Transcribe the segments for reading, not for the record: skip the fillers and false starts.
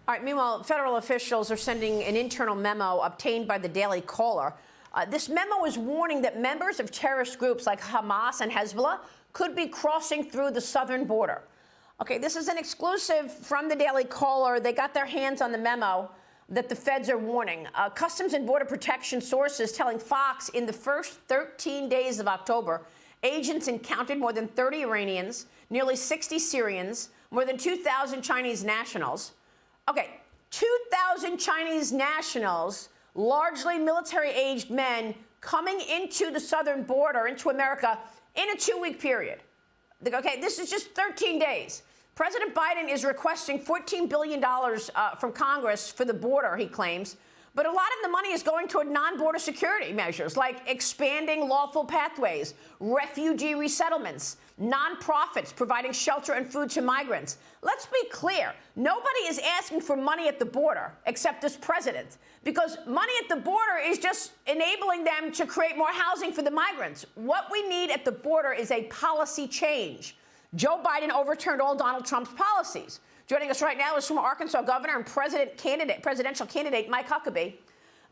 All right, meanwhile, federal officials are sending an internal memo obtained by the Daily Caller. This memo is warning that members of terrorist groups like Hamas and Hezbollah could be crossing through the southern border. Okay, this is an exclusive from the Daily Caller. They got their hands on the memo that the feds are warning. Customs and Border Protection sources telling Fox in the first 13 days of October, agents encountered more than 30 Iranians, nearly 60 Syrians, more than 2,000 Chinese nationals. Okay, 2,000 Chinese nationals, largely military-aged men, coming into the southern border, into America, in a 2-week period. Okay, this is just 13 days. President Biden is requesting $14 billion from Congress for the border, he claims. But a lot of the money is going toward non-border security measures, like expanding lawful pathways, refugee resettlements, nonprofits providing shelter and food to migrants. Let's be clear. Nobody is asking for money at the border except this president, because money at the border is just enabling them to create more housing for the migrants. What we need at the border is a policy change. Joe Biden overturned all Donald Trump's policies. Joining us right now is former Arkansas governor and presidential candidate Mike Huckabee.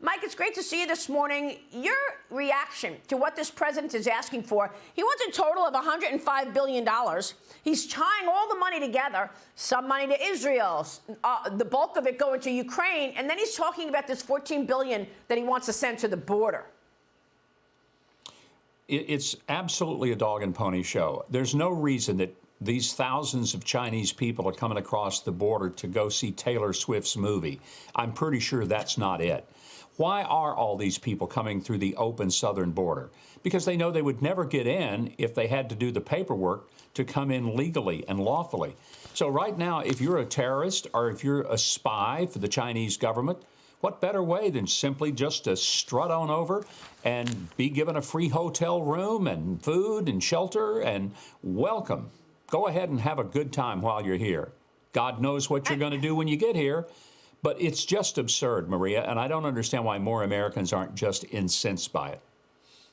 Mike, it's great to see you this morning. Your reaction to what this president is asking for: he wants a total of $105 billion. He's tying all the money together, some money to Israel, the bulk of it going to Ukraine, and then he's talking about this $14 billion that he wants to send to the border. It's absolutely a dog and pony show. There's no reason that these thousands of Chinese people are coming across the border to go see Taylor Swift's movie. I'm pretty sure that's not it. Why are all these people coming through the open southern border? Because they know they would never get in if they had to do the paperwork to come in legally and lawfully. So right now, if you're a terrorist or if you're a spy for the Chinese government, what better way than simply just to strut on over and be given a free hotel room and food and shelter and welcome? Go ahead and have a good time while you're here. God knows what you're going to do when you get here. But it's just absurd, Maria, and I don't understand why more Americans aren't just incensed by it.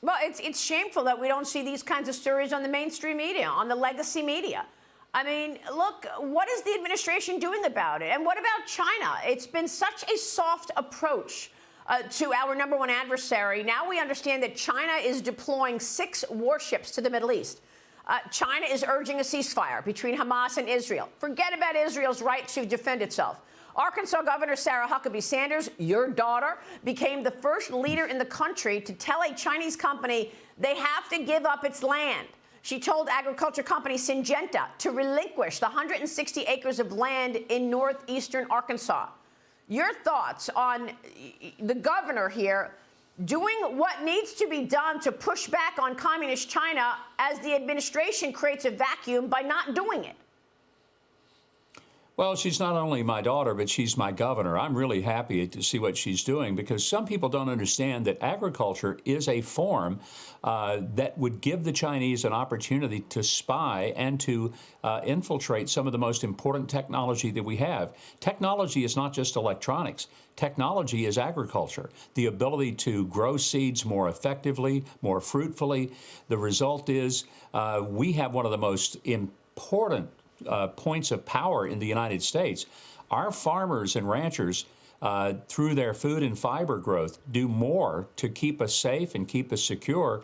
Well, it's shameful that we don't see these kinds of stories on the mainstream media, on the legacy media. I mean, look, what is the administration doing about it? And what about China? It's been such a soft approach to our number one adversary. Now we understand that China is deploying 6 warships to the Middle East. China is urging a ceasefire between Hamas and Israel. Forget about Israel's right to defend itself. Arkansas Governor Sarah Huckabee Sanders, your daughter, became the first leader in the country to tell a Chinese company they have to give up its land. She told agriculture company Syngenta to relinquish the 160 acres of land in northeastern Arkansas. Your thoughts on the governor here doing what needs to be done to push back on communist China as the administration creates a vacuum by not doing it? Well, she's not only my daughter, but she's my governor. I'm really happy to see what she's doing, because some people don't understand that agriculture is a form that would give the Chinese an opportunity to spy and to infiltrate some of the most important technology that we have. Technology is not just electronics. Technology is agriculture, the ability to grow seeds more effectively, more fruitfully. The result is we have one of the most important points of power in the United States. Our farmers and ranchers, through their food and fiber growth, do more to keep us safe and keep us secure,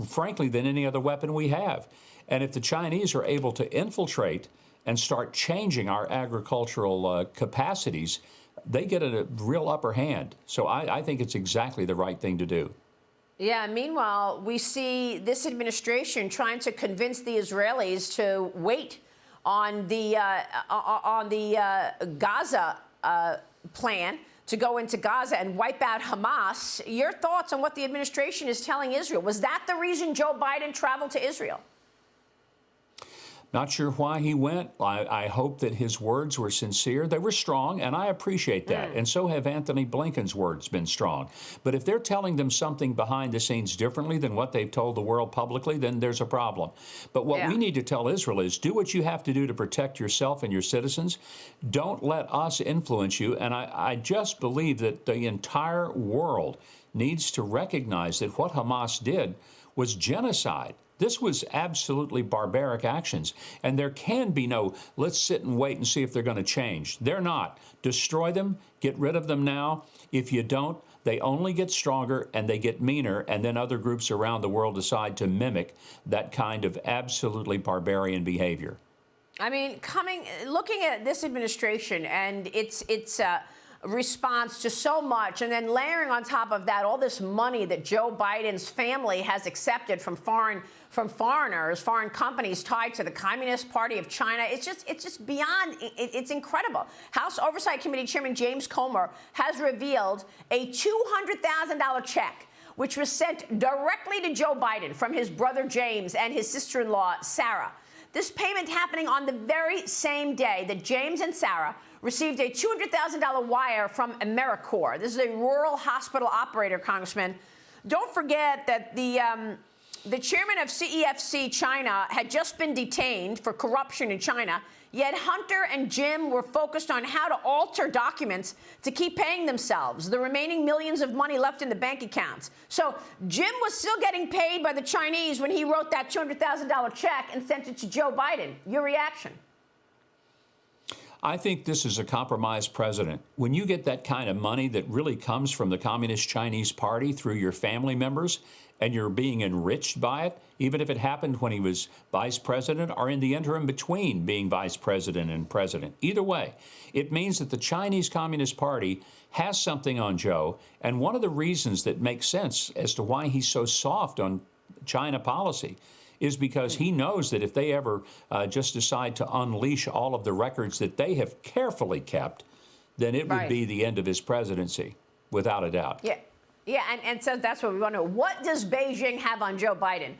frankly, than any other weapon we have. And if the Chinese are able to infiltrate and start changing our agricultural capacities, they get a real upper hand. So I think it's exactly the right thing to do. Yeah, meanwhile, we see this administration trying to convince the Israelis to wait on the Gaza plan to go into Gaza and wipe out Hamas. Your thoughts on what the administration is telling Israel? Was that the reason Joe Biden traveled to Israel? Not sure why he went. I hope that his words were sincere. They were strong, and I appreciate that. And so have Anthony Blinken's words been strong. But if they're telling them something behind the scenes differently than what they've told the world publicly, then there's a problem. But what we need to tell Israel is do what you have to do to protect yourself and your citizens. Don't let us influence you. And I just believe that the entire world needs to recognize that what Hamas did was genocide. This was absolutely barbaric actions. And there can be no, let's sit and wait and see if they're going to change. They're not. Destroy them, get rid of them now. If you don't, they only get stronger and they get meaner, and then other groups around the world decide to mimic that kind of absolutely barbarian behavior. I mean, looking at this administration and its response to so much, and then layering on top of that all this money that Joe Biden's family has accepted from foreigners, foreign companies tied to the Communist Party of China, it's just beyond. It's incredible. House Oversight Committee Chairman James Comer has revealed a $200,000 check, which was sent directly to Joe Biden from his brother James and his sister-in-law Sarah. This payment happening on the very same day that James and Sarah received a $200,000 wire from AmeriCorps. This is a rural hospital operator, Congressman. Don't forget that the chairman of CEFC China had just been detained for corruption in China, yet Hunter and Jim were focused on how to alter documents to keep paying themselves the remaining millions of money left in the bank accounts. So Jim was still getting paid by the Chinese when he wrote that $200,000 check and sent it to Joe Biden. Your reaction? I think this is a compromised president. When you get that kind of money that really comes from the Communist Chinese Party through your family members, and you're being enriched by it, even if it happened when he was vice president or in the interim between being vice president and president. Either way, it means that the Chinese Communist Party has something on Joe, and one of the reasons that makes sense as to why he's so soft on China policy is because he knows that if they ever just decide to unleash all of the records that they have carefully kept, then it would be the end of his presidency, without a doubt. Yeah. Yeah, and so that's what we want to know. What does Beijing have on Joe Biden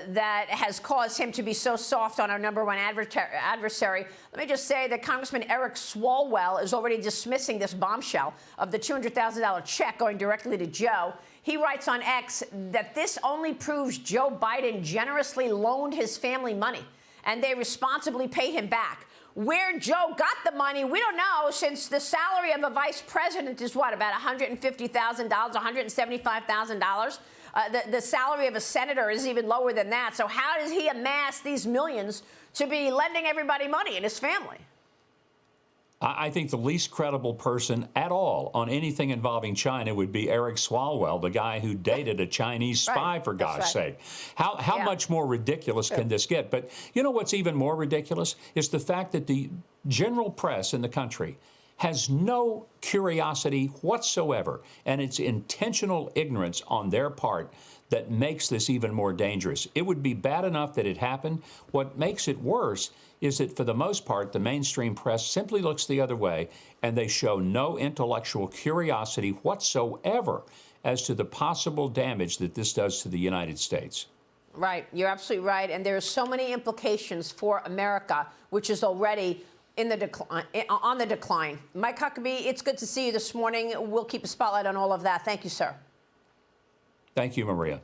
that has caused him to be so soft on our number one adversary? Let me just say that Congressman Eric Swalwell is already dismissing this bombshell of the $200,000 check going directly to Joe. He writes on X that this only proves Joe Biden generously loaned his family money, and they responsibly paid him back. Where Joe got the money, we don't know, since the salary of a vice president is what, about $150,000, $175,000? The salary of a senator is even lower than that. So how does he amass these millions to be lending everybody money in his family? I think the least credible person at all on anything involving China would be Eric Swalwell, the guy who dated a Chinese spy, for God's sake. How much more ridiculous can this get? But you know what's even more ridiculous is the fact that the general press in the country has no curiosity whatsoever, and it's intentional ignorance on their part that makes this even more dangerous. It would be bad enough that it happened. What makes it worse is that for the most part, the mainstream press simply looks the other way, and they show no intellectual curiosity whatsoever as to the possible damage that this does to the United States. Right. You're absolutely right. And there are so many implications for America, which is already on the decline. Mike Huckabee, it's good to see you this morning. We'll keep a spotlight on all of that. Thank you, sir. Thank you, Maria.